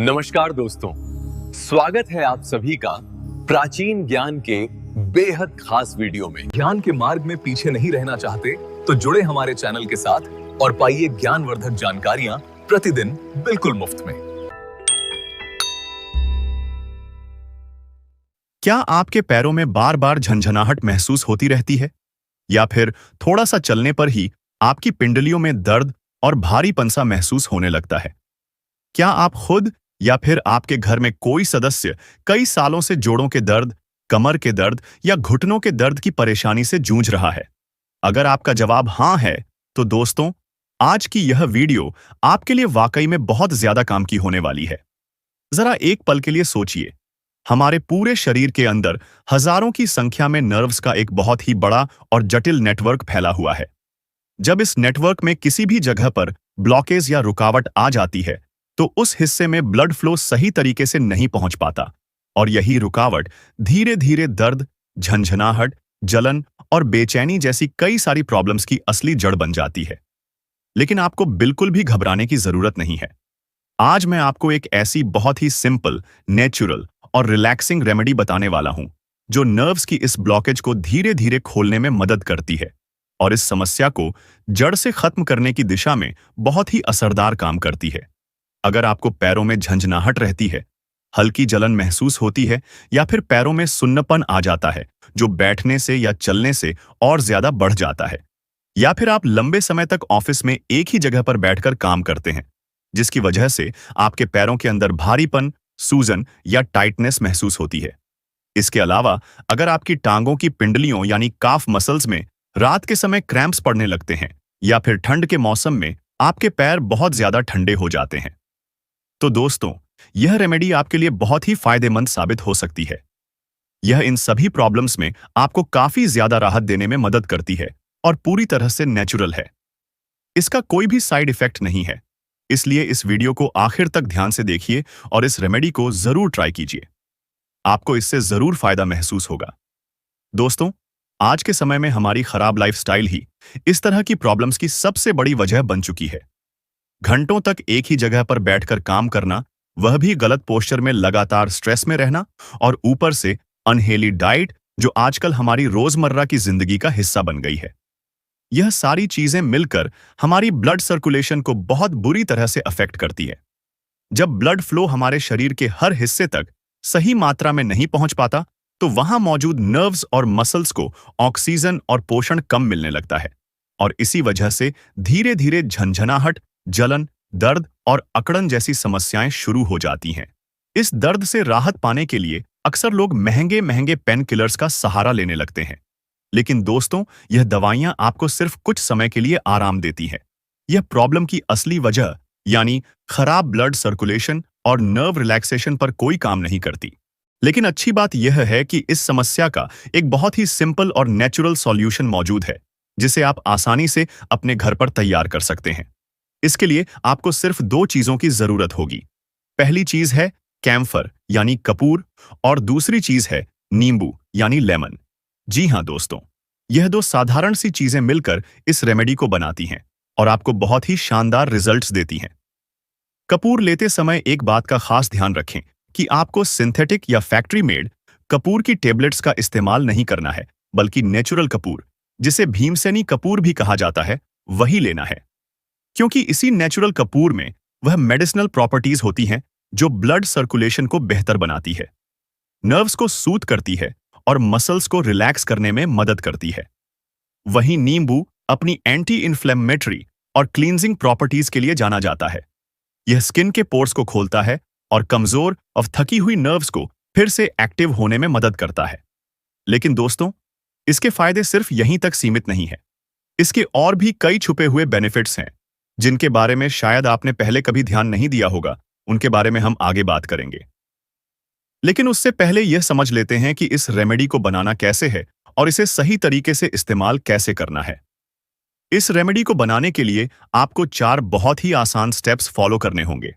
नमस्कार दोस्तों, स्वागत है आप सभी का प्राचीन ज्ञान के बेहद खास वीडियो में। ज्ञान के मार्ग में पीछे नहीं रहना चाहते तो जुड़े हमारे चैनल के साथ और पाइए ज्ञानवर्धक जानकारियां प्रतिदिन बिल्कुल मुफ्त में। क्या आपके पैरों में बार बार झंझनाहट महसूस होती रहती है? या फिर थोड़ा सा चलने पर ही आपकी पिंडलियों में दर्द और भारीपन सा महसूस होने लगता है? क्या आप खुद या फिर आपके घर में कोई सदस्य कई सालों से जोड़ों के दर्द, कमर के दर्द या घुटनों के दर्द की परेशानी से जूझ रहा है? अगर आपका जवाब हाँ है, तो दोस्तों, आज की यह वीडियो आपके लिए वाकई में बहुत ज्यादा काम की होने वाली है। जरा एक पल के लिए सोचिए, हमारे पूरे शरीर के अंदर हजारों की संख्या में नर्व्स का एक बहुत ही बड़ा और जटिल नेटवर्क फैला हुआ है। जब इस नेटवर्क में किसी भी जगह पर ब्लॉकेज या रुकावट आ जाती है, तो उस हिस्से में ब्लड फ्लो सही तरीके से नहीं पहुंच पाता और यही रुकावट धीरे धीरे दर्द, झंझनाहट, जलन और बेचैनी जैसी कई सारी प्रॉब्लम्स की असली जड़ बन जाती है। लेकिन आपको बिल्कुल भी घबराने की जरूरत नहीं है। आज मैं आपको एक ऐसी बहुत ही सिंपल, नेचुरल और रिलैक्सिंग रेमेडी बताने वाला हूं, जो नर्व्स की इस ब्लॉकेज को धीरे धीरे खोलने में मदद करती है और इस समस्या को जड़ से खत्म करने की दिशा में बहुत ही असरदार काम करती है। अगर आपको पैरों में झंझनाहट रहती है, हल्की जलन महसूस होती है या फिर पैरों में सुन्नपन आ जाता है जो बैठने से या चलने से और ज्यादा बढ़ जाता है, या फिर आप लंबे समय तक ऑफिस में एक ही जगह पर बैठकर काम करते हैं, जिसकी वजह से आपके पैरों के अंदर भारीपन, सूजन या टाइटनेस महसूस होती है। इसके अलावा अगर आपकी टांगों की पिंडलियों यानी काफ मसल्स में रात के समय क्रैम्प्स पड़ने लगते हैं या फिर ठंड के मौसम में आपके पैर बहुत ज्यादा ठंडे हो जाते हैं, तो दोस्तों, यह रेमेडी आपके लिए बहुत ही फायदेमंद साबित हो सकती है। यह इन सभी प्रॉब्लम्स में आपको काफी ज्यादा राहत देने में मदद करती है और पूरी तरह से नेचुरल है। इसका कोई भी साइड इफेक्ट नहीं है, इसलिए इस वीडियो को आखिर तक ध्यान से देखिए और इस रेमेडी को जरूर ट्राई कीजिए। आपको इससे जरूर फायदा महसूस होगा। दोस्तों, आज के समय में हमारी खराब लाइफस्टाइल ही इस तरह की प्रॉब्लम्स की सबसे बड़ी वजह बन चुकी है। घंटों तक एक ही जगह पर बैठकर काम करना, वह भी गलत पोस्चर में, लगातार स्ट्रेस में रहना और ऊपर से अनहेल्दी डाइट जो आजकल हमारी रोजमर्रा की जिंदगी का हिस्सा बन गई है। यह सारी चीजें मिलकर हमारी ब्लड सर्कुलेशन को बहुत बुरी तरह से अफेक्ट करती है। जब ब्लड फ्लो हमारे शरीर के हर हिस्से तक सही मात्रा में नहीं पहुंच पाता, तो वहां मौजूद नर्व्स और मसल्स को ऑक्सीजन और पोषण कम मिलने लगता है और इसी वजह से धीरे धीरे झंझनाहट, जलन, दर्द और अकड़न जैसी समस्याएं शुरू हो जाती हैं। इस दर्द से राहत पाने के लिए अक्सर लोग महंगे महंगे पेन किलर्स का सहारा लेने लगते हैं। लेकिन दोस्तों, यह दवाइयां आपको सिर्फ कुछ समय के लिए आराम देती हैं। यह प्रॉब्लम की असली वजह यानी खराब ब्लड सर्कुलेशन और नर्व रिलैक्सेशन पर कोई काम नहीं करती। लेकिन अच्छी बात यह है कि इस समस्या का एक बहुत ही सिंपल और नेचुरल सॉल्यूशन मौजूद है, जिसे आप आसानी से अपने घर पर तैयार कर सकते हैं। इसके लिए आपको सिर्फ दो चीजों की जरूरत होगी। पहली चीज है कैम्फर यानी कपूर और दूसरी चीज है नींबू यानी लेमन। जी हां दोस्तों, यह दो साधारण सी चीजें मिलकर इस रेमेडी को बनाती हैं और आपको बहुत ही शानदार रिजल्ट्स देती हैं। कपूर लेते समय एक बात का खास ध्यान रखें कि आपको सिंथेटिक या फैक्ट्री मेड कपूर की टेबलेट्स का इस्तेमाल नहीं करना है, बल्कि नेचुरल कपूर, जिसे भीमसेनी कपूर भी कहा जाता है, वही लेना है। क्योंकि इसी नेचुरल कपूर में वह मेडिसिनल प्रॉपर्टीज होती हैं जो ब्लड सर्कुलेशन को बेहतर बनाती है, नर्व्स को सूद करती है और मसल्स को रिलैक्स करने में मदद करती है। वहीं नींबू अपनी एंटी इन्फ्लेमेटरी और क्लींजिंग प्रॉपर्टीज के लिए जाना जाता है। यह स्किन के पोर्स को खोलता है और कमजोर और थकी हुई नर्व्स को फिर से एक्टिव होने में मदद करता है। लेकिन दोस्तों, इसके फायदे सिर्फ यहीं तक सीमित नहीं है। इसके और भी कई छुपे हुए बेनिफिट्स हैं, जिनके बारे में शायद आपने पहले कभी ध्यान नहीं दिया होगा। उनके बारे में हम आगे बात करेंगे। लेकिन उससे पहले यह समझ लेते हैं कि इस रेमेडी को बनाना कैसे है और इसे सही तरीके से इस्तेमाल कैसे करना है। इस रेमेडी को बनाने के लिए आपको 4 बहुत ही आसान स्टेप्स फॉलो करने होंगे।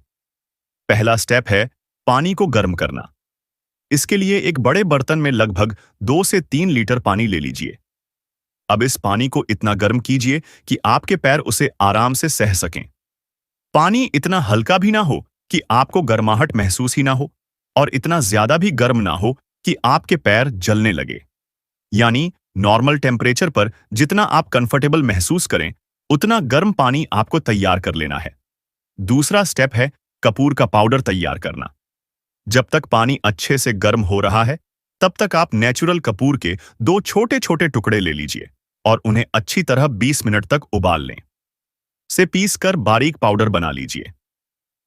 पहला स्टेप है पानी को गर्म करना। इसके लिए एक बड़े बर्तन में लगभग 2 से 3 लीटर पानी ले लीजिए। अब इस पानी को इतना गर्म कीजिए कि आपके पैर उसे आराम से सह सकें। पानी इतना हल्का भी ना हो कि आपको गर्माहट महसूस ही ना हो और इतना ज्यादा भी गर्म ना हो कि आपके पैर जलने लगे। यानी नॉर्मल टेम्परेचर पर जितना आप कंफर्टेबल महसूस करें उतना गर्म पानी आपको तैयार कर लेना है। दूसरा स्टेप है कपूर का पाउडर तैयार करना। जब तक पानी अच्छे से गर्म हो रहा है तब तक आप नेचुरल कपूर के 2 छोटे छोटे टुकड़े ले लीजिए और उन्हें अच्छी तरह 20 मिनट तक उबाल लें। से पीस कर बारीक पाउडर बना लीजिए।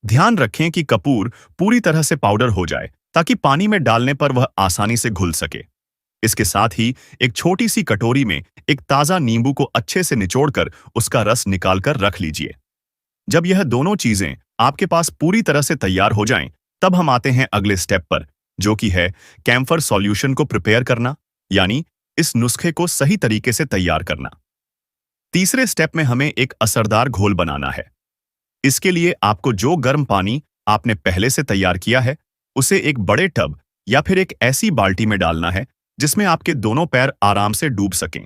ध्यान रखें कि कपूर पूरी तरह से पाउडर हो जाए ताकि पानी में डालने पर वह आसानी से घुल सके। इसके साथ ही एक छोटी सी कटोरी में एक ताजा नींबू को अच्छे से निचोड़कर उसका रस निकालकर रख लीजिए। जब यह दोनों चीजें आपके पास पूरी तरह से तैयार हो जाएं, तब हम आते हैं अगले स्टेप पर, जो कि है कैम्फर सॉल्यूशन को प्रिपेयर करना, यानी इस नुस्खे को सही तरीके से तैयार करना। तीसरे स्टेप में हमें एक असरदार घोल बनाना है। इसके लिए आपको जो गर्म पानी आपने पहले से तैयार किया है उसे एक बड़े टब या फिर एक ऐसी बाल्टी में डालना है जिसमें आपके दोनों पैर आराम से डूब सकें।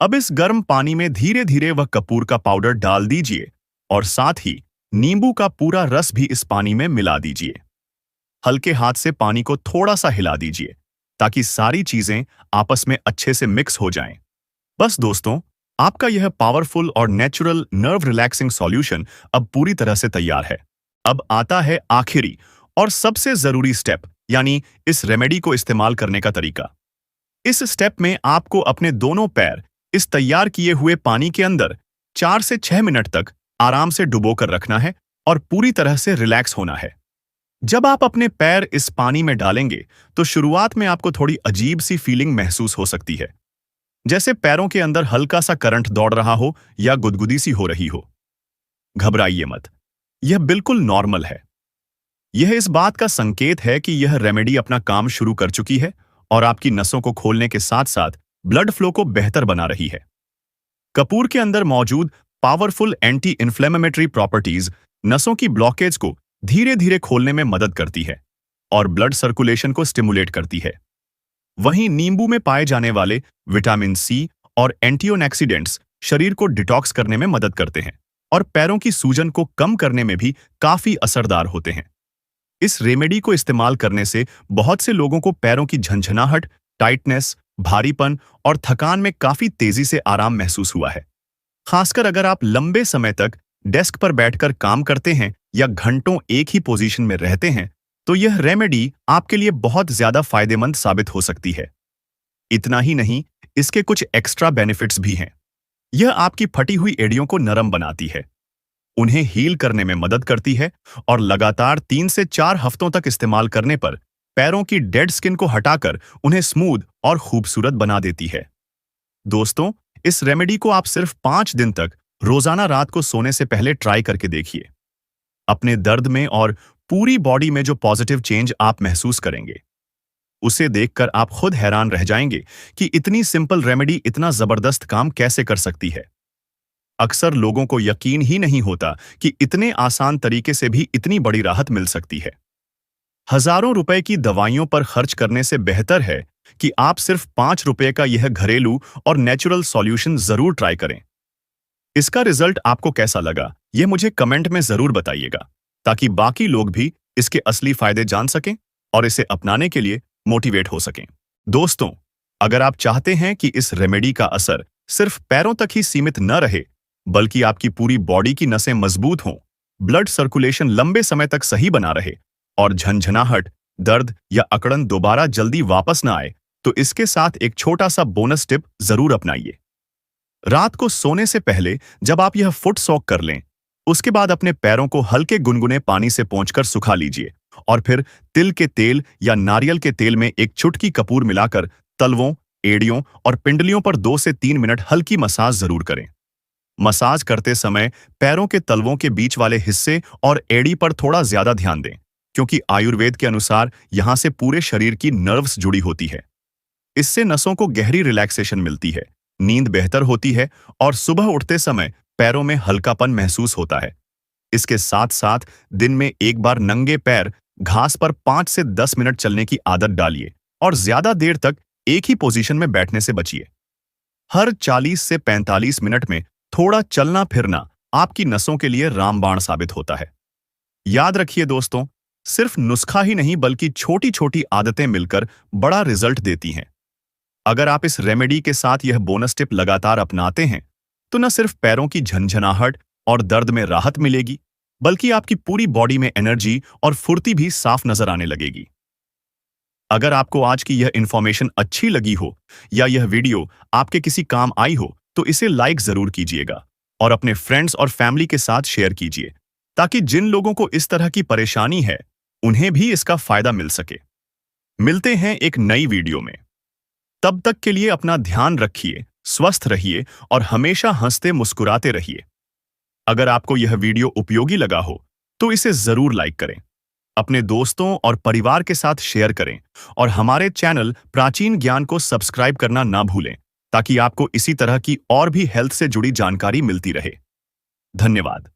अब इस गर्म पानी में धीरे धीरे वह कपूर का पाउडर डाल दीजिए और साथ ही नींबू का पूरा रस भी इस पानी में मिला दीजिए। हल्के हाथ से पानी को थोड़ा सा हिला दीजिए ताकि सारी चीजें आपस में अच्छे से मिक्स हो जाएं। बस दोस्तों, आपका यह पावरफुल और नेचुरल नर्व रिलैक्सिंग सॉल्यूशन अब पूरी तरह से तैयार है। अब आता है आखिरी और सबसे जरूरी स्टेप, यानी इस रेमेडी को इस्तेमाल करने का तरीका। इस स्टेप में आपको अपने दोनों पैर इस तैयार किए हुए पानी के अंदर 4 से 6 मिनट तक आराम से डुबोकर रखना है और पूरी तरह से रिलैक्स होना है। जब आप अपने पैर इस पानी में डालेंगे तो शुरुआत में आपको थोड़ी अजीब सी फीलिंग महसूस हो सकती है, जैसे पैरों के अंदर हल्का सा करंट दौड़ रहा हो या गुदगुदी सी हो रही हो। घबराइए मत, यह बिल्कुल नॉर्मल है। यह इस बात का संकेत है कि यह रेमेडी अपना काम शुरू कर चुकी है और आपकी नसों को खोलने के साथ साथ ब्लड फ्लो को बेहतर बना रही है। कपूर के अंदर मौजूद पावरफुल एंटी इन्फ्लेमेटरी प्रॉपर्टीज नसों की ब्लॉकेज को धीरे धीरे खोलने में मदद करती है और ब्लड सर्कुलेशन को स्टिमुलेट करती है। वहीं नींबू में पाए जाने वाले विटामिन सी और एंटीऑक्सीडेंट्स शरीर को डिटॉक्स करने में मदद करते हैं और पैरों की सूजन को कम करने में भी काफी असरदार होते हैं। इस रेमेडी को इस्तेमाल करने से बहुत से लोगों को पैरों की झंझनाहट, टाइटनेस, भारीपन और थकान में काफी तेजी से आराम महसूस हुआ है। खासकर अगर आप लंबे समय तक डेस्क पर बैठकर काम करते हैं या घंटों एक ही पोजीशन में रहते हैं, तो यह रेमेडी आपके लिए बहुत ज्यादा फायदेमंद साबित हो सकती है। इतना ही नहीं, इसके कुछ एक्स्ट्रा बेनिफिट्स भी हैं। यह आपकी फटी हुई एड़ियों को नरम बनाती है, उन्हें हील करने में मदद करती है और लगातार 3 से 4 हफ्तों तक इस्तेमाल करने पर पैरों की डेड स्किन को हटाकर उन्हें स्मूथ और खूबसूरत बना देती है। दोस्तों, इस रेमेडी को आप सिर्फ 5 दिन तक रोजाना रात को सोने से पहले ट्राई करके देखिए। अपने दर्द में और पूरी बॉडी में जो पॉजिटिव चेंज आप महसूस करेंगे, उसे देखकर आप खुद हैरान रह जाएंगे कि इतनी सिंपल रेमेडी इतना जबरदस्त काम कैसे कर सकती है। अक्सर लोगों को यकीन ही नहीं होता कि इतने आसान तरीके से भी इतनी बड़ी राहत मिल सकती है। हजारों रुपए की दवाइयों पर खर्च करने से बेहतर है कि आप सिर्फ 5 रुपए का यह घरेलू और नेचुरल सॉल्यूशन जरूर ट्राई करें। इसका रिजल्ट आपको कैसा लगा, यह मुझे कमेंट में जरूर बताइएगा, ताकि बाकी लोग भी इसके असली फायदे जान सकें और इसे अपनाने के लिए मोटिवेट हो सकें। दोस्तों, अगर आप चाहते हैं कि इस रेमेडी का असर सिर्फ पैरों तक ही सीमित न रहे, बल्कि आपकी पूरी बॉडी की नसें मजबूत हों, ब्लड सर्कुलेशन लंबे समय तक सही बना रहे और झंझनाहट, दर्द या अकड़न दोबारा जल्दी वापस न आए, तो इसके साथ एक छोटा सा बोनस टिप जरूर अपनाइए। रात को सोने से पहले जब आप यह फुट सॉक कर लें, उसके बाद अपने पैरों को हल्के गुनगुने पानी से पोंछकर सुखा लीजिए और फिर तिल के तेल या नारियल के तेल में एक चुटकी कपूर मिलाकर तलवों, एड़ियों और पिंडलियों पर 2 से 3 मिनट हल्की मसाज जरूर करें। मसाज करते समय पैरों के तलवों के बीच वाले हिस्से और एड़ी पर थोड़ा ज्यादा ध्यान दें, क्योंकि आयुर्वेद के अनुसार यहां से पूरे शरीर की नर्व्स जुड़ी होती है। इससे नसों को गहरी रिलैक्सेशन मिलती है, नींद बेहतर होती है और सुबह उठते समय पैरों में हल्कापन महसूस होता है। इसके साथ साथ दिन में एक बार नंगे पैर घास पर 5 से 10 मिनट चलने की आदत डालिए और ज्यादा देर तक एक ही पोजीशन में बैठने से बचिए। हर 40 से 45 मिनट में थोड़ा चलना फिरना आपकी नसों के लिए रामबाण साबित होता है। याद रखिए दोस्तों, सिर्फ नुस्खा ही नहीं बल्कि छोटी छोटी आदतें मिलकर बड़ा रिजल्ट देती हैं। अगर आप इस रेमेडी के साथ यह बोनस टिप लगातार अपनाते हैं, तो न सिर्फ पैरों की झंझनाहट और दर्द में राहत मिलेगी, बल्कि आपकी पूरी बॉडी में एनर्जी और फुर्ती भी साफ नजर आने लगेगी। अगर आपको आज की यह इंफॉर्मेशन अच्छी लगी हो या यह वीडियो आपके किसी काम आई हो, तो इसे लाइक जरूर कीजिएगा और अपने फ्रेंड्स और फैमिली के साथ शेयर कीजिए, ताकि जिन लोगों को इस तरह की परेशानी है उन्हें भी इसका फायदा मिल सके। मिलते हैं एक नई वीडियो में। तब तक के लिए अपना ध्यान रखिए, स्वस्थ रहिए और हमेशा हंसते मुस्कुराते रहिए। अगर आपको यह वीडियो उपयोगी लगा हो तो इसे जरूर लाइक करें, अपने दोस्तों और परिवार के साथ शेयर करें और हमारे चैनल प्राचीन ज्ञान को सब्सक्राइब करना ना भूलें, ताकि आपको इसी तरह की और भी हेल्थ से जुड़ी जानकारी मिलती रहे। धन्यवाद।